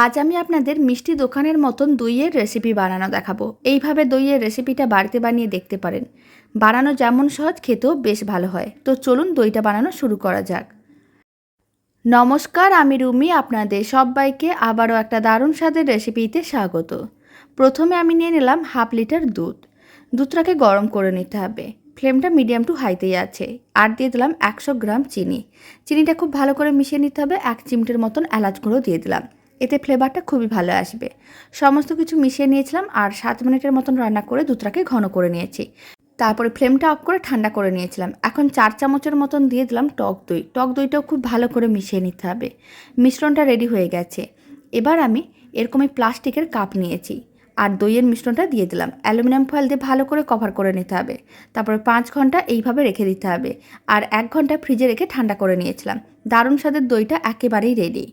আজ আমি আপনাদের মিষ্টি দোকানের মতন দইয়ের রেসিপি বানানো দেখাবো। এইভাবে দইয়ের রেসিপিটা বাড়িতে বানিয়ে দেখতে পারেন। বানানো যেমন সহজ, খেতেও বেশ ভালো হয়। তো চলুন দইটা বানানো শুরু করা যাক। নমস্কার, আমি রুমি। আপনাদের সবাইকে আবারও একটা দারুণ স্বাদের রেসিপিতে স্বাগত। প্রথমে আমি নিয়ে নিলাম হাফ লিটার দুধ। দুধটাকে গরম করে নিতে হবে। ফ্লেমটা মিডিয়াম টু হাইতেই আছে। আর দিয়ে দিলাম 100 গ্রাম চিনি। চিনিটা খুব ভালো করে মিশিয়ে নিতে হবে। 1 চিমটের মতন এলাচ গুঁড়ো দিয়ে দিলাম। এতে ফ্লেভারটা খুবই ভালো আসবে। সমস্ত কিছু মিশিয়ে নিয়েছিলাম আর 7 মিনিটের মতন রান্না করে দুধটাকে ঘন করে নিয়েছি। তারপরে ফ্লেমটা অফ করে ঠান্ডা করে নিয়েছিলাম। এখন 4 চামচের মতন দিয়ে দিলাম টক দই। টক দইটাও খুব ভালো করে মিশিয়ে নিতে হবে। মিশ্রণটা রেডি হয়ে গেছে। এবার আমি এরকমই প্লাস্টিকের কাপ নিয়েছি আর দইয়ের মিশ্রণটা দিয়ে দিলাম। অ্যালুমিনিয়াম ফয়েল দিয়ে ভালো করে কভার করে নিতে হবে। তারপরে 5 ঘন্টা এইভাবে রেখে দিতে হবে। আর 1 ঘন্টা ফ্রিজে রেখে ঠান্ডা করে নিয়েছিলাম। দারুণ স্বাদের দইটা একেবারেই রেডি।